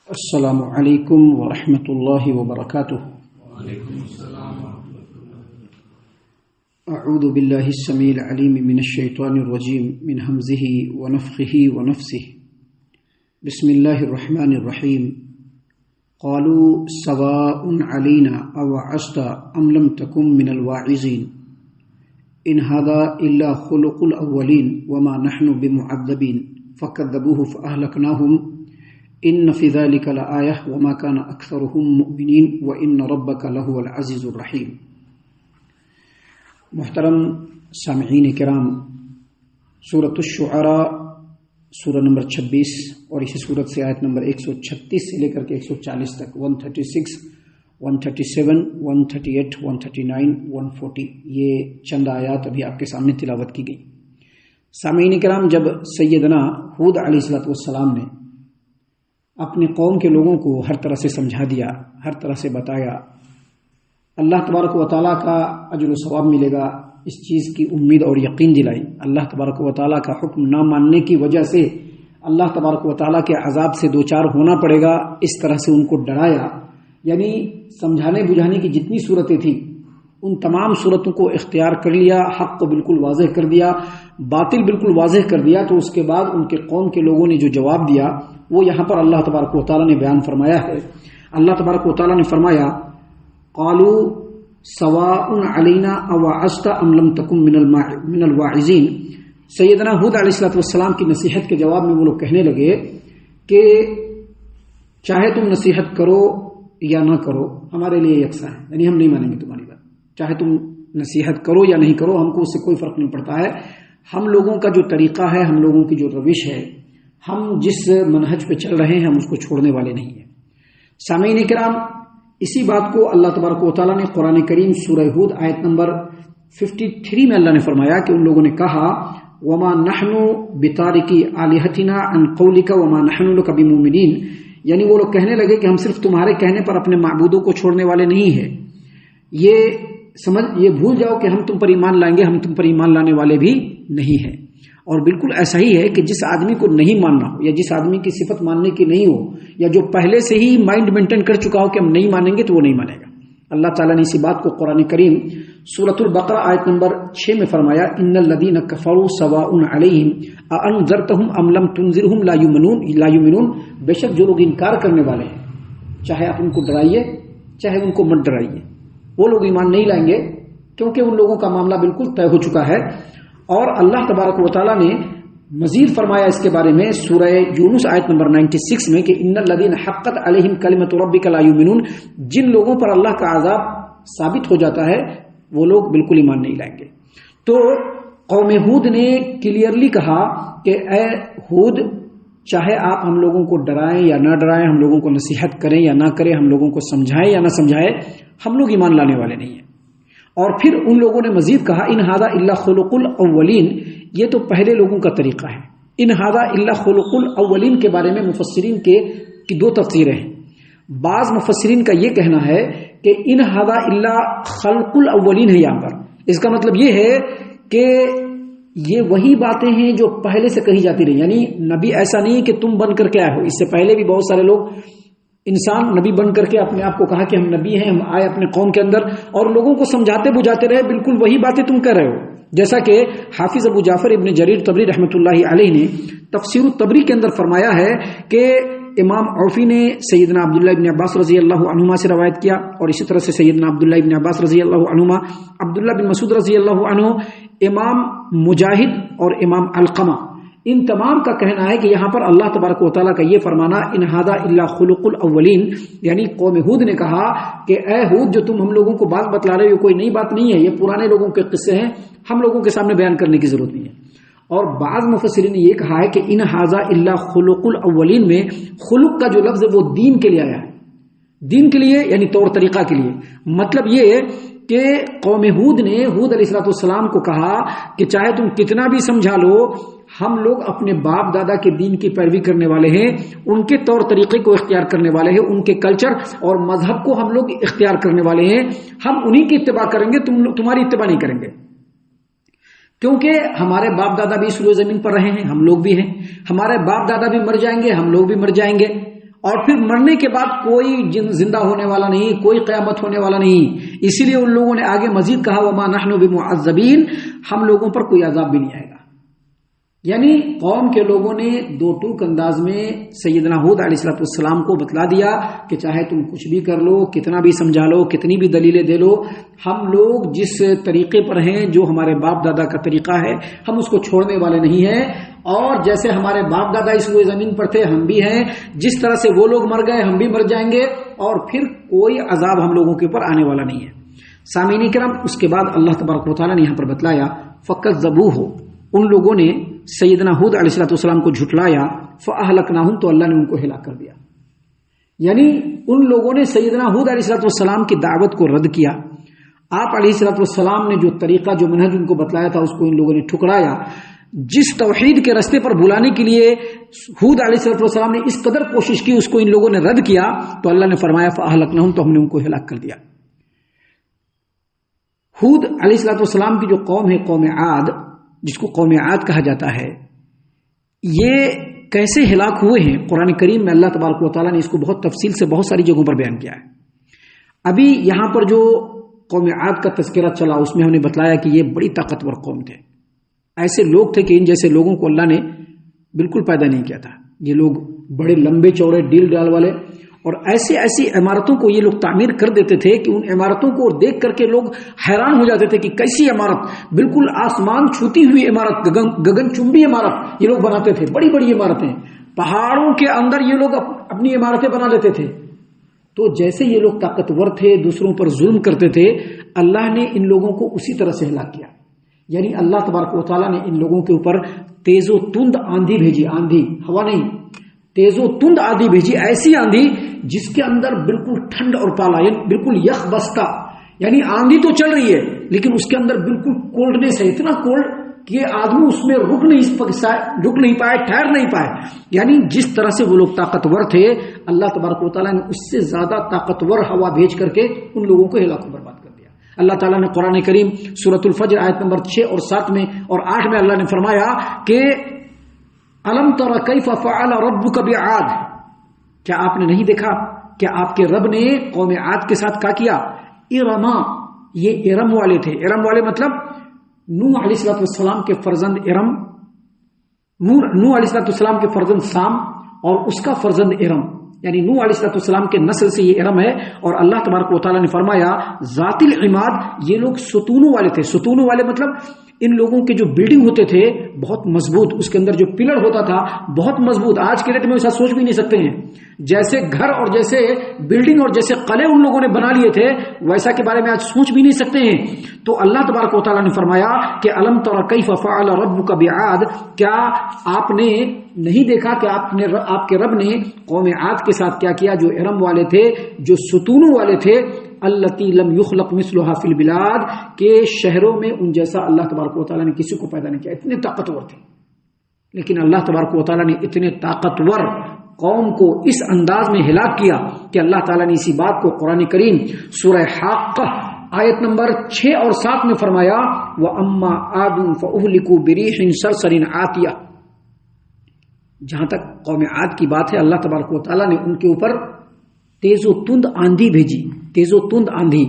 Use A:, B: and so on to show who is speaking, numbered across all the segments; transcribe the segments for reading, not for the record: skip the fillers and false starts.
A: السلام علیکم ورحمۃ اللہ وبرکاتہ۔ اعوذ باللہ السمیع العلیم من الشیطان الرجیم من ہمزہ ونفخہ ونفثہ۔ بسم اللہ الرحمن الرحیم۔ قالوا سواء علینا اوعظت ام لم تکن من الواعظین ان هذا الا خلق الاولین وما نحن بمعذبین فکذبوہ فاہلکناہم ان فی ذلک لآیہ وما کان اکثرهم مؤمنین وان ربک لہو العزیز الرحیم۔ محترم سامعین کرام، سورۃ الشعراء سورہ نمبر 26 اور اسی سورت سے آیت نمبر 136 سے لے کر کے 140 تک 136 137 138 139 140 یہ چند آیات ابھی آپ کے سامنے تلاوت کی گئی۔ سامعین کرام، جب سیدنا ہود علیہ السلام نے اپنی قوم کے لوگوں کو ہر طرح سے سمجھا دیا، ہر طرح سے بتایا، اللہ تبارک و تعالیٰ کا اجر و ثواب ملے گا اس چیز کی امید اور یقین دلائی، اللہ تبارک و تعالیٰ کا حکم نہ ماننے کی وجہ سے اللہ تبارک و تعالیٰ کے عذاب سے دوچار ہونا پڑے گا، اس طرح سے ان کو ڈرایا۔ یعنی سمجھانے بجھانے کی جتنی صورتیں تھیں ان تمام صورتوں کو اختیار کر لیا، حق کو بالکل واضح کر دیا، باطل بالکل واضح کر دیا۔ تو اس کے بعد ان کے قوم کے لوگوں نے جو جواب دیا وہ یہاں پر اللہ تبارک و تعالیٰ نے بیان فرمایا ہے۔ اللہ تبارک و تعالیٰ نے فرمایا قالوا سواء علینا اوعظت ام لم تکن من الواعظین۔ سیدنا ہود علیہ السلام کی نصیحت کے جواب میں وہ لوگ کہنے لگے کہ چاہے تم نصیحت کرو یا نہ کرو ہمارے لیے یکساں ہے، یعنی ہم نہیں مانیں گے تمہاری بات، چاہے تم نصیحت کرو یا نہیں کرو ہم کو اس سے کوئی فرق نہیں پڑتا ہے۔ ہم لوگوں کا جو طریقہ ہے، ہم لوگوں کی جو روش ہے، ہم جس منہج پہ چل رہے ہیں ہم اس کو چھوڑنے والے نہیں ہیں۔ سامعین کرام، اسی بات کو اللہ تبارک و تعالیٰ نے قرآن کریم سورہ ہود آیت نمبر 53 میں اللہ نے فرمایا کہ ان لوگوں نے کہا وما نحن بتارکی آلہتنا عن قولک وما نحن لک بمؤمنین، یعنی وہ لوگ کہنے لگے کہ ہم صرف تمہارے کہنے پر اپنے معبودوں کو چھوڑنے والے نہیں ہیں، یہ بھول جاؤ کہ ہم تم پر ایمان لائیں گے، ہم تم پر ایمان لانے والے بھی نہیں ہیں۔ اور بالکل ایسا ہی ہے کہ جس آدمی کو نہیں ماننا ہو یا جس آدمی کی صفت ماننے کی نہیں ہو یا جو پہلے سے ہی مائنڈ مینٹین کر چکا ہو کہ ہم نہیں مانیں گے تو وہ نہیں مانے گا۔ اللہ تعالیٰ نے اسی بات کو قرآن کریم سورۃ البقرہ آیت نمبر 6 میں فرمایا ان الذین کفروا سواء علیہم اانذرتہم ام لم تنذرہم لا یؤمنون، بے شک جو لوگ انکار کرنے والے ہیں چاہے آپ ان کو ڈرائیے چاہے ان کو مت ڈرائیے وہ لوگ ایمان نہیں لائیں گے، کیونکہ ان لوگوں کا معاملہ بالکل طے ہو چکا ہے۔ اور اللہ تبارک و تعالیٰ نے مزید فرمایا اس کے بارے میں سورہ یونس آیت نمبر 96 میں کہ ان الذین حقت علیہم کلمۃ ربک لا یؤمنون، جن لوگوں پر اللہ کا عذاب ثابت ہو جاتا ہے وہ لوگ بالکل ایمان نہیں لائیں گے۔ تو قوم ہود نے کلیئرلی کہا کہ اے ہود، چاہے آپ ہم لوگوں کو ڈرائیں یا نہ ڈرائیں، ہم لوگوں کو نصیحت کریں یا نہ کریں، ہم لوگوں کو سمجھائیں یا نہ سمجھائیں، ہم لوگ ایمان لانے والے نہیں ہیں۔ اور پھر ان لوگوں نے مزید کہا ان ھذا الا خلق الاولین، یہ تو پہلے لوگوں کا طریقہ ہے۔ ان ھذا الا خلق الاولین کے بارے میں مفسرین کی دو تفسیریں ہیں۔ بعض مفسرین کا یہ کہنا ہے کہ ان ھذا الا خلق الاولین ہے، یہاں پر اس کا مطلب یہ ہے کہ یہ وہی باتیں ہیں جو پہلے سے کہی جاتی رہی، یعنی نبی ایسا نہیں کہ تم بن کر کے آئے ہو، اس سے پہلے بھی بہت سارے لوگ انسان نبی بن کر کے اپنے آپ کو کہا کہ ہم نبی ہیں، ہم آئے اپنے قوم کے اندر اور لوگوں کو سمجھاتے بجھاتے رہے، بالکل وہی باتیں تم کر رہے ہو۔ جیسا کہ حافظ ابو جعفر ابن جریر طبری رحمۃ اللہ علیہ نے تفسیر الطبری کے اندر فرمایا ہے کہ امام عوفی نے سیدنا عبداللہ ابن عباس رضی اللہ عنہما سے روایت کیا، اور اسی طرح سے سیدنا عبداللہ ابن عباس رضی اللہ عنہما، عبداللہ بن مسعود رضی اللہ عنہ، امام مجاہد اور امام علقمہ، ان تمام کا کہنا ہے کہ یہاں پر اللہ تبارک و تعالیٰ کا یہ فرمانا ان ھذا الا خلق الاولین، یعنی قوم ہود نے کہا کہ اے ہود، جو تم ہم لوگوں کو بات بتلا رہے ہو کوئی نئی بات نہیں ہے، یہ پرانے لوگوں کے قصے ہیں، ہم لوگوں کے سامنے بیان کرنے کی ضرورت نہیں ہے۔ اور بعض مفسرین نے یہ کہا ہے کہ ان ھذا الا خلق الاولین میں خلق کا جو لفظ ہے وہ دین کے لیے آیا ہے، دین کے لیے یعنی طور طریقہ کے لیے۔ مطلب یہ کہ قوم ہود نے ہود علیہ السلام کو کہا کہ چاہے تم کتنا بھی سمجھا لو، ہم لوگ اپنے باپ دادا کے دین کی پیروی کرنے والے ہیں، ان کے طور طریقے کو اختیار کرنے والے ہیں، ان کے کلچر اور مذہب کو ہم لوگ اختیار کرنے والے ہیں، ہم انہی کی اتباع کریں گے، تمہاری اتباع نہیں کریں گے، کیونکہ ہمارے باپ دادا بھی اس روئے زمین پر رہے ہیں، ہم لوگ بھی ہیں، ہمارے باپ دادا بھی مر جائیں گے، ہم لوگ بھی مر جائیں گے، اور پھر مرنے کے بعد کوئی زندہ ہونے والا نہیں، کوئی قیامت ہونے والا نہیں. اسی لیے ان لوگوں نے آگے مزید کہا وما نحن بمعذبین، ہم لوگوں پر کوئی عذاب بھی نہیں آئے گا. یعنی قوم کے لوگوں نے دو ٹوک انداز میں سیدنا ہود علیہ السلام کو بتلا دیا کہ چاہے تم کچھ بھی کر لو، کتنا بھی سمجھا لو، کتنی بھی دلیلیں دے لو، ہم لوگ جس طریقے پر ہیں، جو ہمارے باپ دادا کا طریقہ ہے، ہم اس کو چھوڑنے والے نہیں ہیں. اور جیسے ہمارے باپ دادا اس روئے زمین پر تھے، ہم بھی ہیں. جس طرح سے وہ لوگ مر گئے، ہم بھی مر جائیں گے، اور پھر کوئی عذاب ہم لوگوں کے اوپر آنے والا نہیں ہے. سامعین کرام، اس کے بعد اللہ تبارک و تعالیٰ نے یہاں پر بتلایا فَكَذَّبُوهُ، ان لوگوں نے سیدنا ہود علیہ السلام کو جھٹلایا، فَأَهْلَكْنَاهُمْ، تو اللہ نے ان کو ہلاک کر دیا. یعنی ان لوگوں نے سیدنا ہود علیہ السلام کی دعوت کو رد کیا. آپ علیہ السلام نے جو طریقہ، جو منہج ان کو بتلایا تھا، اس کو ان لوگوں نے ٹھکرایا. جس توحید کے راستے پر بلانے کے لیے ہود علیہ السلام نے اس قدر کوشش کی، اس کو ان لوگوں نے رد کیا، تو اللہ نے فرمایا فَأَهْلَكْنَاهُمْ، تو ہم نے ان کو ہلاک کر دیا. ہود علیہ السلام کی جو قوم ہے، قوم عاد، جس کو قوم عاد کہا جاتا ہے، یہ کیسے ہلاک ہوئے ہیں؟ قرآن کریم میں اللہ تبارک و تعالیٰ نے اس کو بہت تفصیل سے بہت ساری جگہوں پر بیان کیا ہے. ابھی یہاں پر جو قوم عاد کا تذکرہ چلا، اس میں ہم نے بتلایا کہ یہ بڑی طاقتور قوم تھے. ایسے لوگ تھے کہ ان جیسے لوگوں کو اللہ نے بالکل پیدا نہیں کیا تھا. یہ لوگ بڑے لمبے چوڑے ڈیل ڈال والے، اور ایسی عمارتوں کو یہ لوگ تعمیر کر دیتے تھے کہ ان عمارتوں کو دیکھ کر کے لوگ حیران ہو جاتے تھے کہ کیسی عمارت، بالکل آسمان چھوتی ہوئی عمارت، گگن چمبی عمارت یہ لوگ بناتے تھے. بڑی بڑی عمارتیں پہاڑوں کے اندر یہ لوگ اپنی عمارتیں بنا لیتے تھے. تو جیسے یہ لوگ طاقتور تھے، دوسروں پر ظلم کرتے تھے، اللہ نے ان لوگوں کو اسی طرح سے ہلاک کیا. یعنی اللہ تبارک و تعالیٰ نے ان لوگوں کے اوپر تیز و تند آندھی بھیجی. آندھی، ہوا نہیں، تیز و تند آندھی بھیجی. ایسی آندھی جس کے اندر بالکل ٹھنڈ اور پالا، یعنی بالکل یخ بستہ. یعنی آندھی تو چل رہی ہے لیکن اس کے اندر بالکل کولڈنیس ہے، اتنا کولڈ کہ آدمی اس میں رک نہیں پائے، ٹھہر نہیں پائے. یعنی جس طرح سے وہ لوگ طاقتور تھے، اللہ تبارک و تعالیٰ نے اس سے زیادہ طاقتور ہوا بھیج کر کے ان لوگوں کو ہلاک و برباد کر دیا. اللہ تعالیٰ نے قرآن کریم سورۃ الفجر آیت نمبر 6 اور 7 میں اور 8 میں اللہ نے فرمایا کہ الم تر کیف فعل ربک بعاد، کیا آپ نے نہیں دیکھا کہ آپ کے رب نے قوم عاد کے ساتھ کیا کیا؟ ارما، یہ ارم والے تھے. ارم والے مطلب نوح علیہ السلام کے فرزند ارم، نوح علیہ السلام کے فرزند سام اور اس کا فرزند ارم. یعنی نوح علیہ السلام کے نسل سے یہ ارم ہے. اور اللہ تبارک و تعالیٰ نے فرمایا ذات العماد، یہ لوگ ستونوں والے تھے. ستونوں والے مطلب ان لوگوں کے جو بلڈنگ ہوتے تھے بہت مضبوط، اس کے اندر جو پلر ہوتا تھا بہت مضبوط. آج کے ڈیٹ میں ایسا سوچ بھی نہیں سکتے ہیں. جیسے گھر اور جیسے بلڈنگ اور جیسے قلعے ان لوگوں نے بنا لیے تھے، ویسا کے بارے میں آج سوچ بھی نہیں سکتے ہیں. تو اللہ تبارک و تعالیٰ نے فرمایا کہ الم تر کیف فعل ربک بعاد، کیا آپ نے نہیں دیکھا کہ آپ کے رب نے قوم عاد کے ساتھ کیا کیا، جو ارم والے تھے، جو ستونوں والے تھے. التی لم یخلق مثلها فی البلاد، کہ شہروں میں ان جیسا اللہ تبارک و تعالیٰ نے کسی کو پیدا نہیں کیا. اتنے طاقتور تھے. لیکن اللہ تبارک و تعالیٰ نے اتنے طاقتور قوم کو اس انداز میں ہلاک کیا کہ اللہ تعالیٰ نے اسی بات کو قرآن کریم سورہ حاقہ آیت نمبر 6 اور 7 میں فرمایا وَأَمَّا عَادٌ فَأُهْلِكُوا بِرِيحٍ صَرْصَرٍ عَاتِيَةٍ. جہاں تک قوم عاد کی بات ہے، اللہ تبارک و تعالیٰ نے ان کے اوپر تیز و تند آندھی بھیجی. تیز و تند آندھی.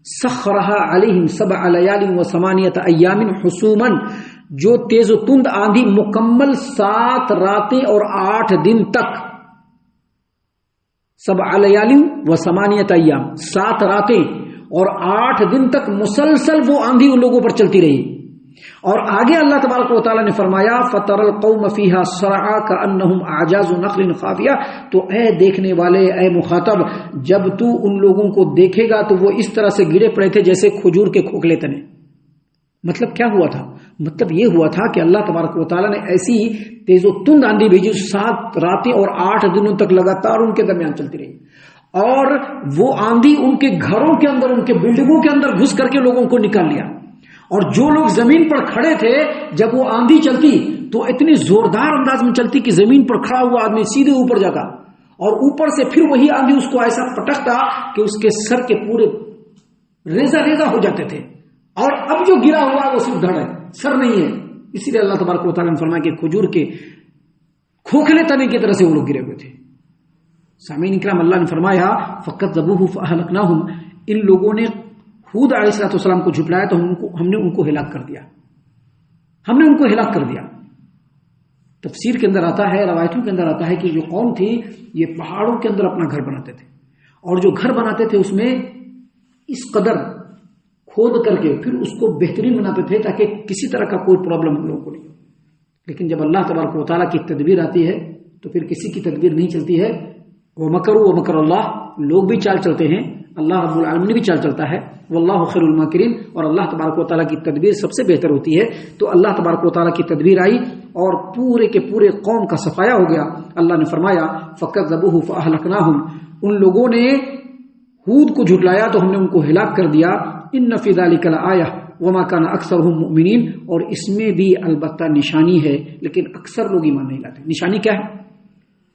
A: سخرها علیہم 7 لیال و8 ایام حسوما، جو تیز و تند آندھی مکمل 7 راتیں اور 8 دن تک. 7 لیال و8 ایام، 7 راتیں اور 8 دن تک مسلسل وہ آندھی ان لوگوں پر چلتی رہی. اور آگے اللہ تبارک و تعالیٰ نے فرمایا فَتَرَى الْقَوْمَ فِيهَا صَرْعَىٰ كَأَنَّهُمْ أَعْجَازُ نَخْلٍ خَاوِيَةٍ. تو اے دیکھنے والے، اے مخاطب، جب تو ان لوگوں کو دیکھے گا تو وہ اس طرح سے گرے پڑے تھے جیسے کھجور کے کھوکھلے تنے. مطلب کیا ہوا تھا؟ مطلب یہ ہوا تھا کہ اللہ تبارک و تعالیٰ نے ایسی تیز و تند آندھی بھیجی، 7 راتیں اور 8 دنوں تک لگاتار ان کے درمیان چلتی رہی. اور وہ آندھی ان کے گھروں کے اندر، ان کے بلڈنگوں کے اندر گھس کر کے لوگوں کو نکال لیا. اور جو لوگ زمین پر کھڑے تھے، جب وہ آندھی چلتی تو اتنی زوردار انداز میں چلتی کہ زمین پر کھڑا ہوا آدمی سیدھے اوپر جاتا، اور اوپر سے پھر وہی آندھی اس کو ایسا پٹکتا کہ اس کے سر کے پورے ریزہ ریزہ ہو جاتے تھے. اور اب جو گرا ہوا وہ صرف دھڑ ہے، سر نہیں ہے. اسی لیے اللہ تبارک و تعالیٰ نے فرمایا کہ کھجور کے کھوکھلے تنے کی طرح سے وہ لوگ گرے ہوئے تھے. سامعین اکرام، اللہ نے فرمایا فَكَذَّبُوهُ فَأَهْلَكْنَاهُمْ، ان لوگوں نے ہود علیہ السلام کو جھٹلایا تو ہم نے ان کو ہلاک کر دیا، ہم نے ان کو ہلاک کر دیا۔ تفسیر کے اندر آتا ہے، روایتوں کے اندر آتا ہے کہ جو قوم تھی یہ پہاڑوں کے اندر اپنا گھر بناتے تھے، اور جو گھر بناتے تھے اس میں اس قدر کھود کر کے پھر اس کو بہترین بناتے تھے تاکہ کسی طرح کا کوئی پرابلم ہم لوگوں کو نہیں ہو۔ لیکن جب اللہ تبارک و تعالیٰ کی تدبیر آتی ہے تو پھر کسی کی تدبیر نہیں چلتی ہے۔ وَمَكَرُوا وَمَكَرَ اللَّهُ، لوگ بھی چال چلتے ہیں، اللہ رب العالمین بھی چال چلتا ہے۔ واللہ خیر الماکرین، اور اللہ تبارک و تعالیٰ کی تدبیر سب سے بہتر ہوتی ہے۔ تو اللہ تبارک و تعالیٰ کی تدبیر آئی اور پورے کے پورے قوم کا صفایا ہو گیا۔ اللہ نے فرمایا فَكَذَّبُوهُ فَأَهْلَكْنَاهُمْ، ان لوگوں نے ہود کو جھٹلایا تو ہم نے ان کو ہلاک کر دیا۔ ان فی ذلک لآیہ وما کان اکثرهم مؤمنین، اور اس میں بھی البتہ نشانی ہے لیکن اکثر لوگ ایمان نہیں لاتے۔ نشانی کیا ہے؟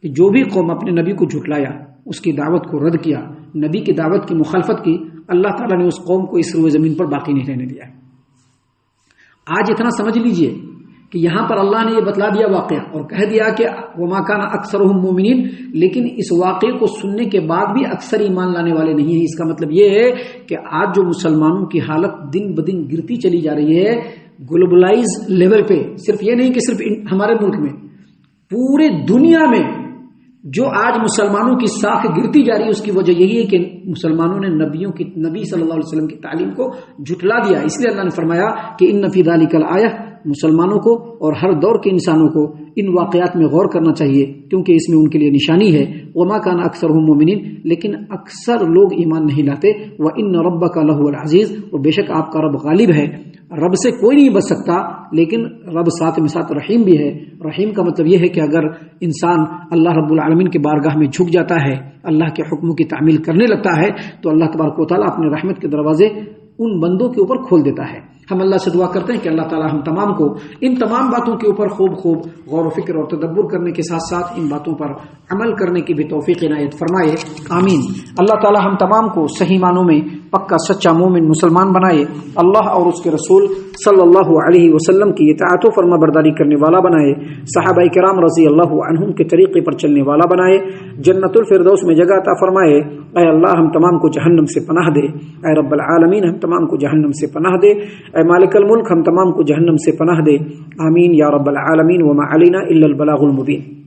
A: کہ جو بھی قوم اپنے نبی کو جھٹلایا، اس کی دعوت کو رد کیا، نبی کی دعوت کی مخالفت کی، اللہ تعالیٰ نے اس قوم کو اس روئے زمین پر باقی نہیں رہنے دیا ہے۔ آج اتنا سمجھ لیجئے کہ یہاں پر اللہ نے یہ بتلا دیا واقعہ اور کہہ دیا کہ وما کان اکثرهم مؤمنین، لیکن اس واقعے کو سننے کے بعد بھی اکثر ایمان لانے والے نہیں ہیں۔ اس کا مطلب یہ ہے کہ آج جو مسلمانوں کی حالت دن بدن گرتی چلی جا رہی ہے گلوبلائز لیول پہ، صرف یہ نہیں کہ صرف ہمارے ملک میں، پورے دنیا میں جو آج مسلمانوں کی ساکھ گرتی جا رہی ہے، اس کی وجہ یہی ہے کہ مسلمانوں نے نبی صلی اللہ علیہ وسلم کی تعلیم کو جھٹلا دیا۔ اس لیے اللہ نے فرمایا کہ ان فی ذلک لآیہ، مسلمانوں کو اور ہر دور کے انسانوں کو ان واقعات میں غور کرنا چاہیے کیونکہ اس میں ان کے لیے نشانی ہے۔ وما کان اکثرهم مؤمنین، لیکن اکثر لوگ ایمان نہیں لاتے۔ وان ربک لہو العزیز، اور بے شک آپ کا رب غالب ہے، رب سے کوئی نہیں بچ سکتا، لیکن رب ساتھ میں ساتھ رحیم بھی ہے۔ رحیم کا مطلب یہ ہے کہ اگر انسان اللہ رب العالمین کے بارگاہ میں جھک جاتا ہے، اللہ کے حکموں کی تعمیل کرنے لگتا ہے، تو اللہ تبارک و تعالیٰ اپنے رحمت کے دروازے ان بندوں کے اوپر کھول دیتا ہے۔ ہم اللہ سے دعا کرتے ہیں کہ اللہ تعالیٰ ہم تمام کو ان تمام باتوں کے اوپر خوب غور و فکر اور تدبر کرنے کے ساتھ ساتھ ان باتوں پر عمل کرنے کی بھی توفیق عنایت فرمائے، آمین۔ اللہ تعالیٰ ہم تمام کو صحیح معنوں میں پکا سچا مومن مسلمان بنائے، اللہ اور اس کے رسول صلی اللہ علیہ وسلم کی اطاعت و فرما برداری کرنے والا بنائے، صحابہ کرام رضی اللہ عنہم کے طریقے پر چلنے والا بنائے، جنت الفردوس میں جگہ عطا فرمائے۔ اے اللہ ہم تمام کو جہنم سے پناہ دے، اے رب العالمین ہم تمام کو جہنم سے پناہ دے، اے مالک الملک ہم تمام کو جہنم سے پناہ دے، آمین یا رب العالمین۔ وما علینا الا البلاغ المبین۔